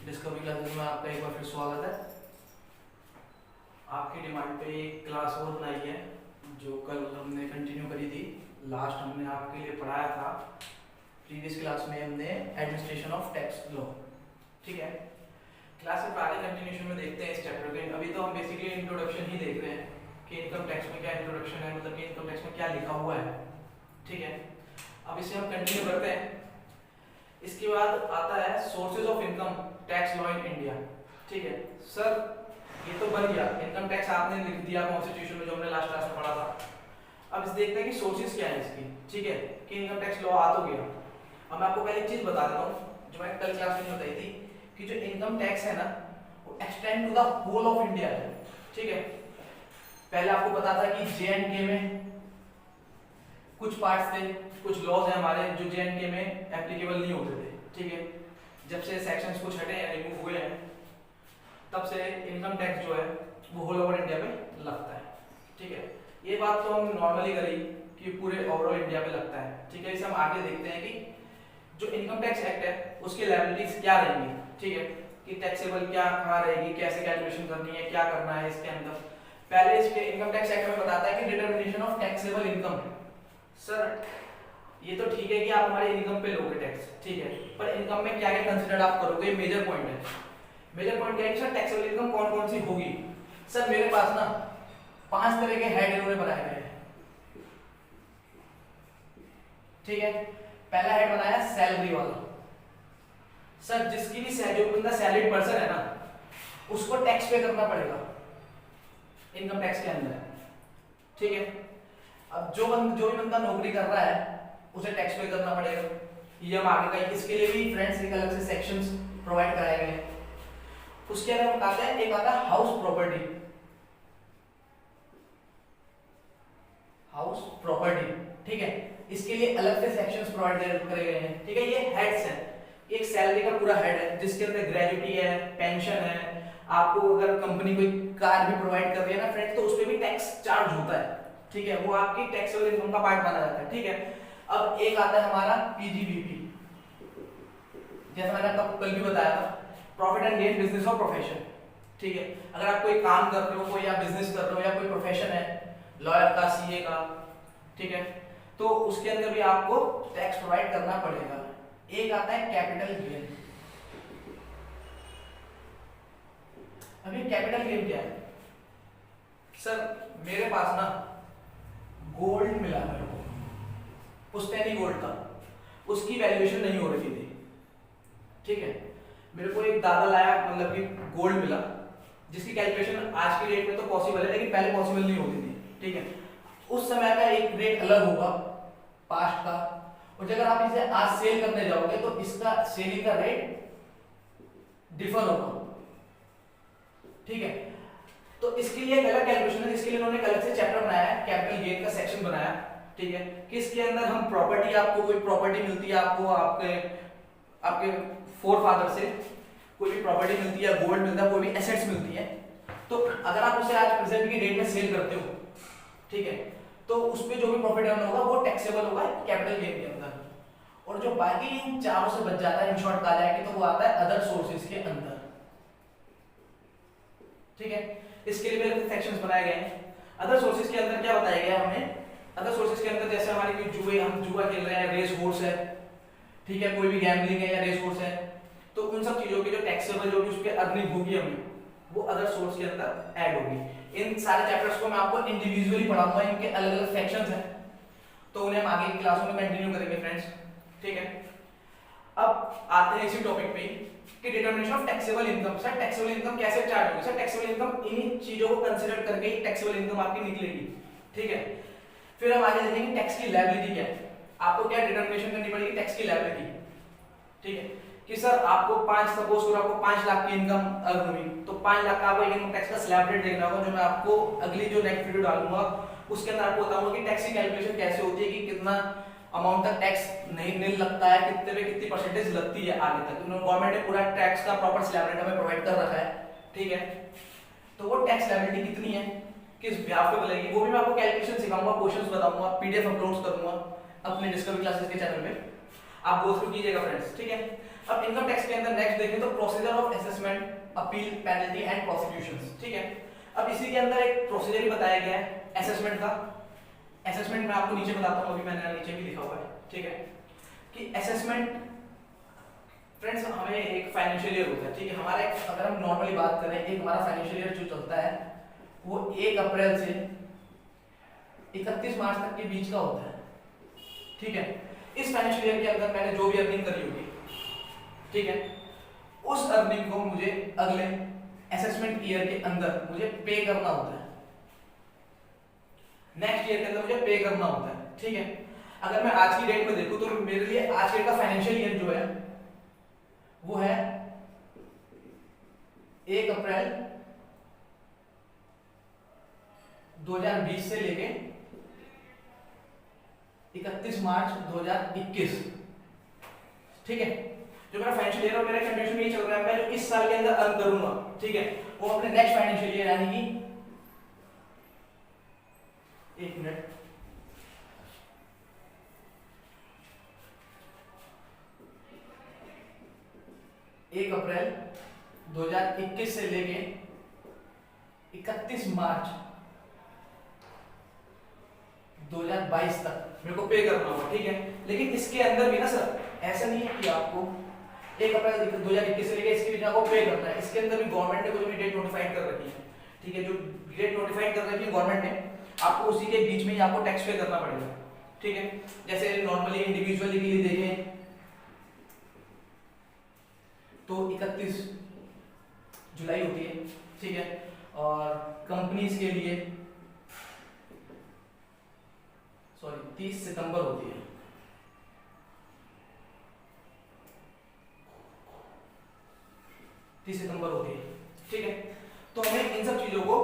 Discovery classes में आपका एक बार फिर स्वागत है। आपकी डिमांड पे एक क्लास और बनाई है जो कल हमने कंटिन्यू करी थी। लास्ट हमने आपके लिए पढ़ाया था, प्रीवियस क्लास में हमने एडमिनिस्ट्रेशन ऑफ टैक्स लॉ। ठीक है, क्लास के आगे कंटिन्यूशन में देखते हैं इस चैप्टर के। अभी तो हम बेसिकली इंट्रोडक्शन ही देख रहे हैं कि इनकम टैक्स में क्या इंट्रोडक्शन है, मतलब कि इनकम टैक्स में क्या लिखा हुआ है। ठीक है, अब इसे हम कंटिन्यू करते हैं। इसके बाद आता है sources of income tax law in India. ठीक है सर, ये तो बन गया इनकम टैक्स, आपने लिख दिया कॉन्स्टिट्यूशन में जो हमने लास्ट क्लास में पढ़ा था। अब इस देखते हैं कि सोर्सेज क्या है इसकी। ठीक है, कि इनकम टैक्स लॉ आ तो गया। अब मैं आपको पहले एक चीज बता देता हूँ जो मैंने कल क्लास में बताई थी कि जो इनकम टैक्स है ना वो extend to the whole of India है। ठीक है, पहले आपको पता था कि जे.एंड.के में कुछ पार्ट्स थे, कुछ लॉज है हमारे जो जे.एंड.के में एप्लीकेबल नहीं होते थे। ठीक है, जब से सेक्शंस कुछ हटे हैं, रिमूव हुए हैं, तब से इनकम टैक्स जो है वो होल ओवर इंडिया में लगता है। ठीक है, ये बात तो हम नॉर्मली करी कि पूरे ओवरऑल इंडिया में लगता है। ठीक है, इसे हम आगे देखते हैं कि जो इनकम टैक्स एक्ट है उसकी लायबिलिटीज क्या रहेंगी। ठीक है, कि टैक्सेबल क्या कहाँ रहेगी, कैसे कैलकुलेशन करनी है, क्या करना है इसके अंदर। पहले इसके इनकम टैक्स एक्ट में बताता है कि determination of taxable income. Sir ये तो ठीक है कि आप हमारे इनकम पे लोगे टैक्स, ठीक है, पर इनकम में क्या क्या कंसीडर आप करोगे, मेजर पॉइंट है। मेजर पॉइंट क्या है कि सर टैक्सेबल इनकम कौन कौन सी होगी। सर मेरे पास ना 5 तरह के हेड इन्होंने बनाए गए हैं। ठीक है, पहला हेड बनाया सैलरी वाला। सर जिसकी भी जो बंदा सैलरीड पर्सन है ना उसको टैक्स पे करना पड़ेगा इनकम टैक्स के अंदर। ठीक है, अब जो भी बंदा नौकरी कर रहा है उसे टैक्स पे करना पड़ेगा। ये हम आगे का इसके लिए भी फ्रेंड्स एक अलग से सेक्शंस प्रोवाइड कराए गए हैं। उसके अंदर हम कहते हैं एक आता है हाउस प्रॉपर्टी। हाउस प्रॉपर्टी, ठीक है, इसके लिए अलग से सेक्शंस प्रोवाइड करे गए हैं। ठीक है, ये हेड्स हैं। एक सैलरी का पूरा हेड है जिसके अंदर ग्रेजुटी है, पेंशन है। आपको अगर कंपनी कोई कार भी प्रोवाइड कर रही है ना फ्रेंड्स, तो उस पर भी टैक्स चार्ज होता है। ठीक है, वो आपकी टैक्सेबल इनकम का पार्ट माना जाता है। ठीक है, अब एक आता है हमारा पीजीबीपी, जैसा मैंने आपको कल भी बताया था, प्रॉफिट एंड गेन बिजनेस और प्रोफेशन। ठीक है, अगर आप कोई काम कर रहे हो, कोई आप बिजनेस कर रहे हो या कोई प्रोफेशन है लॉयर का, सीए का, ठीक है, तो उसके अंदर भी आपको टैक्स प्रोवाइड करना पड़ेगा। एक आता है कैपिटल गेन। अभी कैपिटल गेन क्या है। सर मेरे पास ना गोल्ड मिला मेरे को, पुश्तैनी गोल्ड का, उसकी वैल्यूएशन नहीं हो रही थी। ठीक है, मेरे को एक दादा लाया, मतलब कि गोल्ड मिला जिसकी कैलकुलेशन आज की डेट में तो पॉसिबल है लेकिन पहले पॉसिबल नहीं होती थी। ठीक है, उस समय का एक रेट अलग होगा पास्ट का, और अगर आप इसे आज सेल करने जाओगे तो इसका सेलिंग का रेट डिफर होगा। ठीक है, तो इसके लिए एक अलग कैलकुलेशन है जिसके लिए उन्होंने अलग से चैप्टर बनाया है, कैपिटल गेन का सेक्शन बनाया। ठीक है, कि इसके अंदर हम प्रॉपर्टी, आपको कोई प्रॉपर्टी मिलती है, आपको आपके फोर फादर से कोई भी प्रॉपर्टी मिलती है, गोल्ड मिलता है, कोई भी एसेट्स मिलती है, तो अगर आप उसे आज प्रेजेंट की डेट में सेल करते हो, ठीक है, तो उस पे जो भी प्रॉफिट अर्न होगा वो टैक्सेबल होगा कैपिटल गेन के अंदर। और जो बाकी इन चारों से बच जाता है, इन शॉर्ट कहा जाए तो वो आता है अदर सोर्सेज के अंदर। ठीक है, इसके लिए मेरे सेक्शंस बनाए गए हैं। अदर सोर्सेज के अंदर क्या बताया गया हमें, अदर सोर्सेज के अंदर जैसे हमारी कोई जुए, हम जुआ खेल रहे हैं, रेस हॉर्स है, ठीक है, कोई भी गैम्बलिंग है या रेस हॉर्स है, तो उन सब चीजों की जो टैक्सेबल जो भी उस पे अर्निंग होगी हमें, वो अदर सोर्स के अंदर ऐड होगी। इन सारे चैप्टर्स को मैं आपको इंडिविजुअली पढ़ाऊंगा, इनके अलग अलग सेक्शंस हैं, तो उन्हें हम आगे की क्लासों में कंटिन्यू करेंगे फ्रेंड्स। ठीक है, अब आते हैं इसी टॉपिक पे कि determination of taxable income. Sir taxable income कैसे चार्ज होगी। सर टैक्सेबल इनकम इन्हीं चीजों को कंसीडर करके ही टैक्सेबल इनकम आपकी निकलेगी। ठीक है, फिर हम आगे देखेंगे टैक्स की लायबिलिटी क्या है, आपको क्या डिटरमिनेशन करनी पड़ेगी टैक्स की लायबिलिटी। ठीक है, कि सर आपको 5 सपोज करो आपको 5 लाख की इनकम अर्न हुई, तो 5 लाख का आपको इनकम टैक्स का स्लैब रेट देखना होगा, जो मैं आपको अगली जो नेक्स्ट वीडियो डालूंगा उसके अंदर आपको बताऊंगा कि टैक्स की कैलकुलेशन कैसे होती है, कि कितना अमाउंट तक टैक्स नहीं नील लगता है, कितने पे कितनी परसेंटेज लगती है आगे तक। गवर्नमेंट ने पूरा टैक्स का प्रॉपर स्लैब रेट हमें प्रोवाइड कर रखा है। ठीक है, तो वो टैक्स लायबिलिटी कितनी है, किस ब्याज पे बनेगी, वो भी मैं आपको कैलकुलेशन सिखाऊंगा, क्वेश्चंस बताऊंगा, पीडीएफ अपलोड करूंगा अपने डिस्कवरी क्लासेस के चैनल पे, आप गो थ्रू कीजिएगा फ्रेंड्स। ठीक है, अब इनकम टैक्स के अंदर नेक्स्ट देखें तो procedure of assessment, appeal, penalty and prosecutions. ठीक है, अब इसी के अंदर एक प्रोसीजर ही बताया गया है असेसमेंट का। असेसमेंट मैं आपको नीचे बताता हूँ, अभी मैंने नीचे भी लिखा हुआ है। ठीक है, कि असेसमेंट फ्रेंड्स हमें एक फाइनेंशियल ईयर होता है। ठीक है, हमारा अगर हम नॉर्मली बात करें, एक हमारा फाइनेंशियल ईयर जो चलता है वो 1 अप्रैल से 31 मार्च तक के बीच का होता है। ठीक है, इस फाइनेंशियल ईयर के अंदर मैंने जो भी अर्निंग करी होगी, ठीक है, उस अर्निंग को मुझे अगले असेसमेंट ईयर के अंदर मुझे पे करना होता है, नेक्स्ट ईयर के अंदर मुझे पे करना होता है। ठीक है, अगर मैं आज की डेट में देखूं तो मेरे लिए आज के का फाइनेंशियल ईयर जो है वो है 1 अप्रैल 2020 से लेके 31 मार्च 2021। ठीक है, जो मेरा फाइनेंशियल ईयर और मेरा कंडीशन यही चल रहा है, मैं जो इस साल के अंदर अर्न करूंगा, ठीक है, वो अपने नेक्स्ट फाइनेंशियल ईयर यानी कि 1 मिनट, एक अप्रैल 2021 से लेके 31 मार्च 2022 तक मेरे को पे करना होगा। ठीक है, लेकिन इसके अंदर भी ना सर ऐसा नहीं है कि आपको 1 अप्रैल 2021 से लेके इसके बीच आपको पे करना है। इसके अंदर भी गवर्नमेंट ने कुछ भी डेट नोटिफाइड कर रखी है। ठीक है, जो डेट नोटिफाइड कर रखी है गवर्नमेंट ने, आपको उसी के बीच में ही आपको टैक्स पे करना पड़ेगा। ठीक है, जैसे नॉर्मली इंडिविजुअली के लिए देखें तो 31 जुलाई होती है। ठीक है, और कंपनीज के लिए 30 सितंबर होती है। ठीक है, तो हमें इन सब चीजों को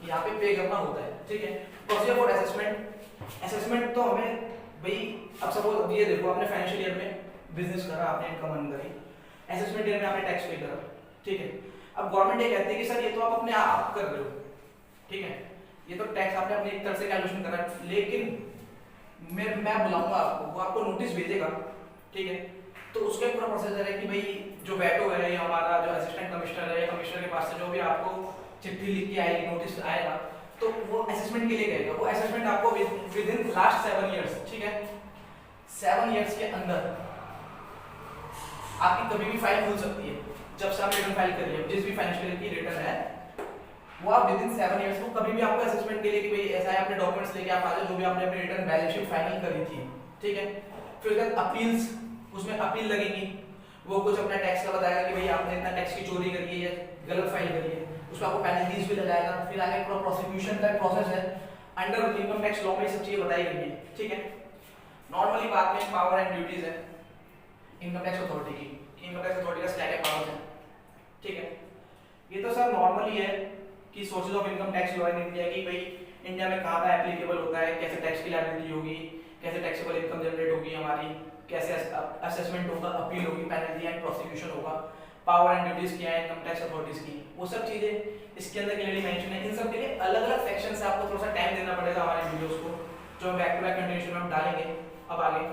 यहाँ पे करना होता है। ठीक है, प्रोसीजर फॉर असेसमेंट तो हमें भाई, अब सपोज ये देखो आपने फाइनेंशियल ईयर में बिजनेस करा, आपने इनकम अर्न करी, असेसमेंट ईयर में आपने टैक्स पे करा। ठीक है, अब गवर्नमेंट ये कहती है कि सर ये तो आप अपने आप कर रहे हो, ठीक है, ये तो टैक्स आपने अपनी एक तरफ से कैलकुलेशन करा, लेकिन मैं बुलाऊंगा आपको, वो आपको नोटिस भेजेगा। ठीक है, तो उसका पूरा प्रोसीजर है कि भाई जो वेटो है या हमारा जो असिस्टेंट कमिश्नर है या कमिश्नर के पास से जो भी आपको चिट्ठी लिख के आएगी, नोटिस आएगा, तो वो असेसमेंट के लिए कहेगा। वो असेसमेंट आपको विद इन लास्ट 7 इयर्स, ठीक है, 7 इयर्स के अंदर आपकी कभी भी फाइल खुल सकती है। जब से आप रिटर्न फाइल कर रही है, जिस भी फाइनेंशियल ईयर की रिटर्न है, वो आप विद इन 7 इयर्स को कभी भी आपको असेसमेंट के लिए कि भाई ऐसा है, अपने डॉक्यूमेंट्स लेके आप आ जाओ, जो भी आपने अपनी रिटर्न बैलेंस शीट फाइनल करी थी। ठीक है, फिर उसके बाद अपील्स, उसमें अपील लगेगी, वो कुछ अपना टैक्स का बताएगा कि भाई आपने इतना टैक्स की चोरी करी है या गलत फाइल करी है, उसमें आपको पेनल्टीज भी लगाएगा। फिर आगे पूरा प्रोसिक्यूशन का प्रोसेस है, अंडर इनकम टैक्स लॉ में सब चीजें बताई गई है। ठीक है, नॉर्मली बात में पावर एंड ड्यूटीज है इनकम टैक्स अथॉरिटी की, इनकम टैक्स अथॉरिटी का क्या क्या पावर्स है। ठीक है, ये तो सर नॉर्मली है कि sources of income tax law in India की, भाई इंडिया में कहाँ पे एप्लीकेबल होता है, कैसे टैक्स की लायबिलिटी होगी, कैसे टैक्सेबल इनकम जनरेट होगी हमारी, कैसे असेसमेंट होगा, अपील होगी, पेनल्टी एंड प्रोसिक्यूशन होगा, पावर एंड ड्यूटीज क्या है इनकम टैक्स अथॉरिटीज की, वो सब चीजें इसके अंदर क्लियरली मेंशन है। इन सब के लिए अलग अलग सेक्शन से आपको थोड़ा सा टाइम देना पड़ेगा हमारे वीडियोस को, जो हम बैक टू बैक कंटिन्यूएशन में हम डालेंगे अब आगे।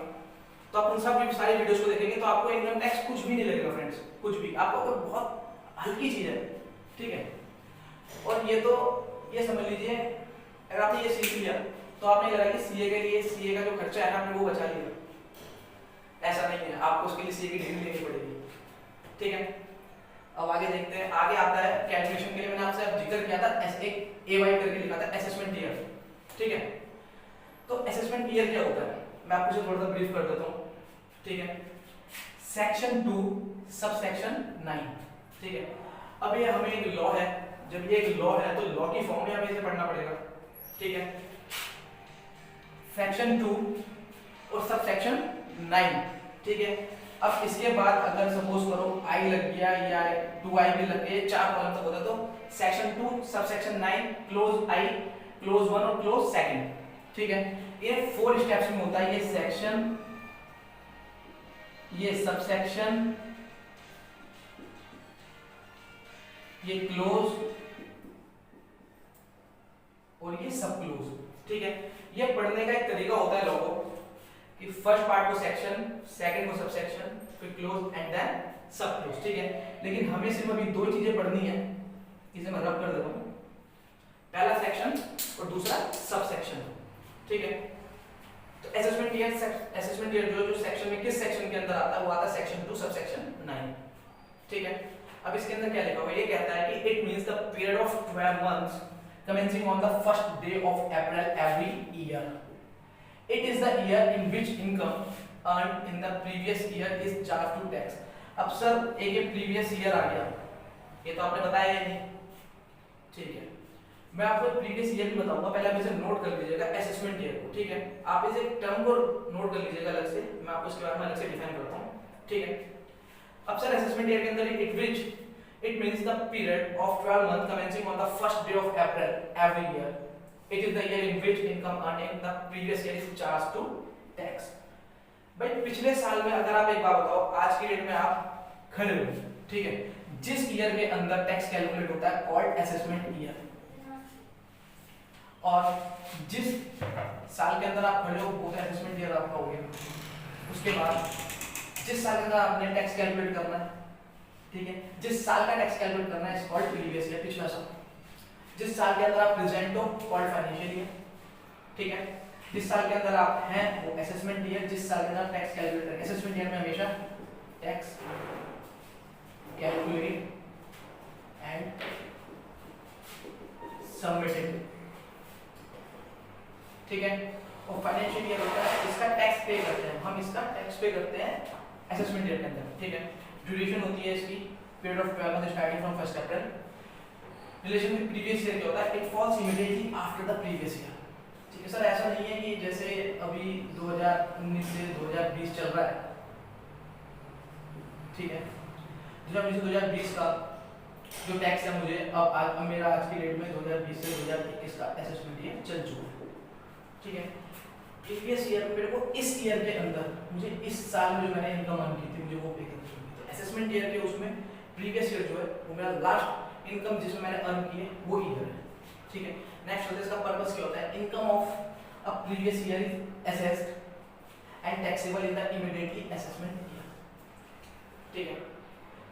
तो आप उन सब सारी वीडियोस को देखेंगे तो आपको इनकम टैक्स कुछ भी नहीं लगेगा फ्रेंड्स, कुछ भी, आपको बहुत हल्की चीज है। ठीक है, और ये तो ये समझ लीजिए अगर आपने ये सीख लिया तो आपने लगा कि सीए के लिए सीए का जो खर्चा है ना आपने वो बचा लिया, ऐसा नहीं है, आपको उसके लिए सीए की डिग्री लेनी पड़ेगी। ठीक है, अब आगे देखते हैं, आगे आता है कैलकुलेशन के लिए मैंने आपसे अब जिक्र किया था, एक AY करके लिखा था असेसमेंट ईयर। ठीक है, तो असेसमेंट ईयर क्या होता है मैं आपको थोड़ा सा ब्रीफ कर देता हूँ। ठीक है, सेक्शन 2 सब सेक्शन 9। ठीक है, अब ये हमें एक लॉ है, जब ये एक लॉ है तो लॉ की फॉर्म में हमें इसे पढ़ना पड़ेगा। ठीक है, सेक्शन 2 और सब सेक्शन 9। ठीक है, अब इसके बाद अगर सपोज करो आई लग गया या 2i भी लग गए, 4 कॉलम तक होता तो सेक्शन 2 सब सेक्शन 9 क्लोज आई, क्लोज 1 और क्लोज सेकंड। ठीक है, ये 4 स्टेप्स में होता है, ये सेक्शन, ये सब सेक्शन, ये क्लोज और ये सब क्लोज। ठीक है, ये पढ़ने का एक तरीका होता है लॉ को कि फर्स्ट पार्ट को सेक्शन, सेकंड को सब सेक्शन, फिर क्लोज एंड देन सब क्लोज, ठीक है। लेकिन हमें सिर्फ अभी दो चीजें पढ़नी है, इसे मैं रब कर देता हूँ, पहला सेक्शन और दूसरा सब सेक्शन, ठीक है। तो असेसमेंट ईयर जो सेक्शन में किस सेक्शन के अंदर आता है वो आता है सेक्शन 2 सब सेक्शन 9, ठीक है। अब इसके अंदर क्या लिखा हुआ है, ये कहता है कि it means the period of 12 months commencing on the first day of April every year. It is the year in which income earned in the previous year is charged to tax. अब sir एक ये previous year आ गया, ये तो आपने बताया ही नहीं, ठीक है। मैं आपको प्रीवियस ईयर भी बताऊंगा, पहले आप इसे नोट कर लीजिएगा असेसमेंट ईयर को, ठीक है। आप इसे टर्म को नोट कर लीजिएगा अलग से, मैं आपको इसके बारे में अलग से डिफाइन करता हूँ, ठीक है। अब सर असेसमेंट ईयर के अंदर it means the period of 12 months commencing on the first day of April every year. It is the year in which income earned in the previous year is charged to tax. भाई पिछले साल में अगर आप एक बार बताओ, आज की डेट में आप खड़े हो, ठीक है, जिस ईयर के अंदर टैक्स कैलकुलेट होता है कॉल्ड असेसमेंट ईयर, और जिस साल के अंदर आप खड़े हो वो असेसमेंट ईयर आपका हो गया। उसके बाद जिस साल के अंदर आपने टैक्स कैलकुलेट करना है, ठीक है, जिस साल का टैक्स कैलकुलेट करना है इज कॉल्ड प्रीवियस ईयर, पिछला साल। जिस साल के अंदर आप प्रेजेंट हो कॉल्ड फाइनेंशियल ईयर, ठीक है। जिस साल के अंदर आप हैं वो असेसमेंट ईयर, जिस साल के अंदर टैक्स कैलकुलेट करें। असेसमेंट ईयर में हमेशा टैक्स कैलकुलेटेड एंड सबमिटेड, ठीक है। और फाइनेंशियल ईयर होता है इसका टैक्स पे करते हैं हम, इसका टैक्स पे करते हैं असेसमेंट ईयर के अंदर, ठीक है। ड्यूरेशन होती है इसकी period of 12 month starting from 1 April. Relation with previous year क्या होता है, it falls immediately after the previous year, ठीक है। सर ऐसा नहीं है कि जैसे अभी 2019 से 2020 चल रहा है, ठीक है, 2019 से 2020 का जो टैक्स है मुझे अब मेरा आज की डेट में 2020 से 2021 का असेसमेंट ईयर चल चुका है, ठीक है। प्रीवियस ईयर में मेरे को इस ईयर के अंदर मुझे इस साल में जो मैंने इनकम अर्न की थी मुझे वो पे करनी है। असेसमेंट ईयर के उसमें प्रीवियस ईयर जो है वो मेरा लास्ट इनकम जिसमें मैंने अर्न की है वो ईयर है, ठीक है। नेक्स्ट होता है इसका पर्पस क्या होता है, income of a previous year is assessed and taxable in the immediately assessment year, ठीक है।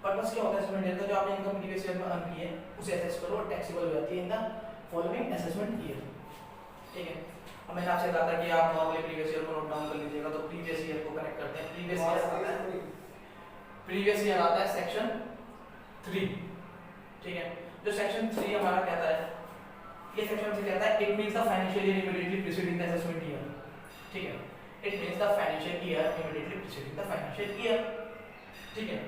पर्पस क्या होता है असेसमेंट ईयर का, जो आपने इनकम प्रीवियस ईयर में अर्न की है उसे असेस करो और टैक्सेबल हो जाती है in the following assessment year, ठीक है। अब मैंने आपसे कहा था कि आप नॉर्मली प्रीवियस ईयर को नोट डाउन कर लीजिएगा, तो प्रीवियस ईयर को कनेक्ट करते हैं। प्रीवियस ईयर आता है सेक्शन 3, ठीक है। जो सेक्शन 3 हमारा कहता है, ये सेक्शन से कहता है it means the financial year immediately preceding the assessment year, ठीक है। It means the financial year immediately preceding the financial year, ठीक है।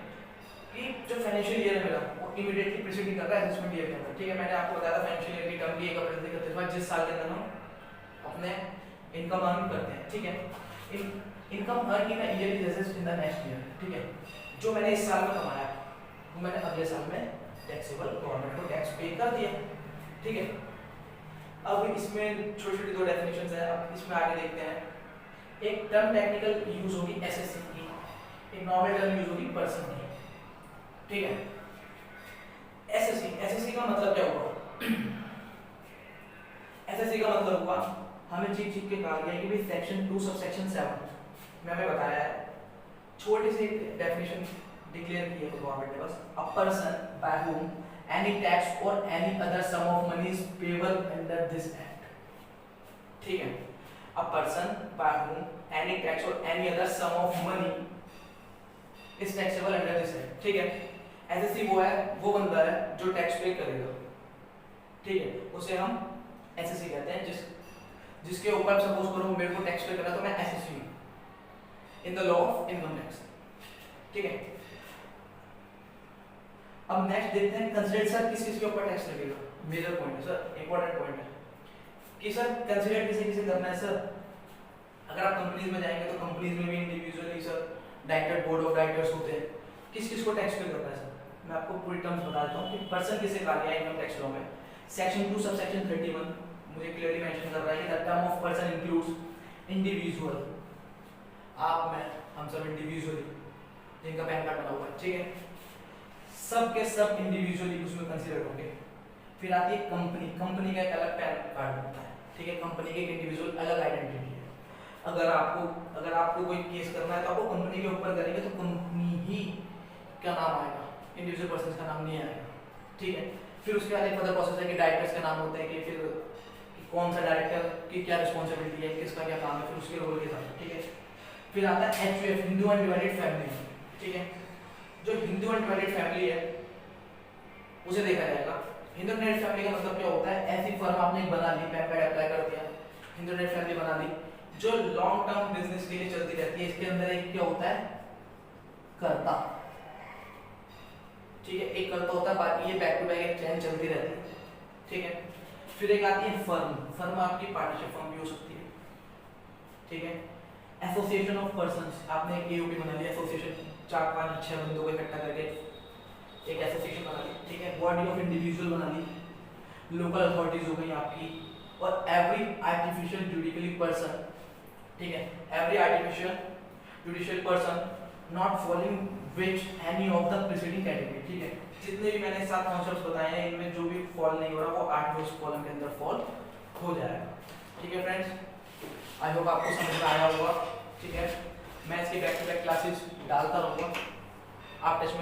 कि जो फाइनेंशियल ईयर है मेरा वो इमीडिएटली प्रीसीडिंग कर रहा है असेसमेंट ईयर के अंदर, ठीक है। मैंने आपको बताया था फाइनेंशियल ईयर की टर्म की 1 अप्रैल से 31 जिस साल के अंदर हम अपने इनकम अर्न करते हैं, ठीक है। Income earn in a year is assessed in the next year, ठीक है। जो मैंने इस साल में कमाया वो मैंने अगले साल में टैक्सेबल गवर्नमेंट को टैक्स पे कर दिया, ठीक है। अब इसमें छोटी छोटी दो डेफिनेशंस है, अब इसमें आगे देखते हैं। एक टर्म टेक्निकल यूज होगी एसएससी की, एक नॉर्मल टर्म यूज होगी पर्सन की, ठीक है। एसएससी का मतलब क्या हुआ, एसएससी का मतलब हुआ हमें चीख चीख के कहा गया कि भाई सेक्शन 2 सब सेक्शन 7 में हमें बताया है, छोटी सी डेफिनेशन डिक्लेयर की है गवर्नमेंट ने बस, a person by whom any tax or any other sum of money is payable under this act, ठीक है। a person by whom any tax or any other sum of money is taxable under this act, ठीक है। SSC वो है, वो बंदा है जो टैक्स पे करेगा, ठीक है, उसे हम एसएससी कहते हैं। जिसके ऊपर सपोज करो मेरे को टैक्स पे करना तो मैं एसएससी हूं in the law of income tax, ठीक है। अब नेक्स्ट देखते हैं कंसीडर सर किस किस के ऊपर टैक्स लगेगा। मेजर पॉइंट है सर, इंपॉर्टेंट पॉइंट है कि सर कंसीडर किसे किसे करना है सर। अगर आप कंपनीज में जाएंगे तो कंपनीज में भी individually sir director board of directors होते हैं, किस किस को टैक्स पे करना है सर। मैं आपको पूरी टर्म्स बता देता हूँ कि पर्सन किसे कहा गया है इनकम टैक्स लॉ में। सेक्शन 2 सब सेक्शन 31 मुझे क्लियरली मेंशन कर रहा है कि the term of person includes individual, आप मैं हम सब इंडिविजुअली जिनका पैन कार्ड बना हुआ है, ठीक है, सब के सब इंडिविजुअली उसमें कंसीडर होंगे। फिर आती है कंपनी, कंपनी का एक अलग पैन कार्ड होता है, ठीक है, कंपनी की एक इंडिविजुअल अलग आइडेंटिटी है। अगर आपको कोई केस करना है तो आपको कंपनी के ऊपर करेंगे, तो कंपनी ही क्या नाम आएगा, इंडिविजुअल पर्सन का नाम नहीं आएगा, ठीक है। फिर उसके बाद एक फर्दर प्रोसेस है कि डायरेक्टर्स का नाम होता है, कि फिर कि कौन सा डायरेक्टर की क्या रिस्पॉन्सिबिलिटी है, किसका क्या काम है, फिर उसके रोल के साथ, ठीक है। फिर आता है HUF, हिंदू अनडिवाइडेड फैमिली, ठीक है। जो हिंदू अनडिवाइडेड फैमिली है उसे देखा जाएगा। हिंदू अनडिवाइडेड फैमिली का मतलब क्या होता है, ऐसी फर्म आपने बना ली, पैन कार्ड अप्लाई कर दिया, हिंदू अनडिवाइडेड फैमिली बना ली, जो लॉन्ग टर्म बिजनेस के लिए चलती रहती है। इसके अंदर एक क्या होता है, कर्ता, ठीक है, एक कर्ता होता है, बाकी ये बैक टू बैक एक चैन चलती रहती है, ठीक है। फिर एक आती है फर्म, फर्म आपकी पार्टनरशिप फर्म भी हो सकती है, ठीक है। एसोसिएशन ऑफ पर्संस, आपने एक एओपी बना लिया, एसोसिएशन 4 5 6 बंदों को इकट्ठा करके एक एसोसिएशन बना ली, ठीक है। बॉडी ऑफ इंडिविजुअल बना ली, लोकल अथॉरिटीज हो गई आपकी, और एवरी आर्टिफिशियल जुडिशियली पर्सन, ठीक है, every artificial judicial person not following which any of the preceding category, ठीक है। जितने भी मैंने 7 कॉन्सेप्ट्स बताए हैं, इनमें जो भी फॉल नहीं हो रहा वो 8वें उस कॉलम के अंदर फॉल हो जाएगा, ठीक है फ्रेंड्स। आई होप आपको समझ में आया होगा, ठीक है। मैं इसके बैक टू बैक क्लासेस डालता रहूँगा, आप टच में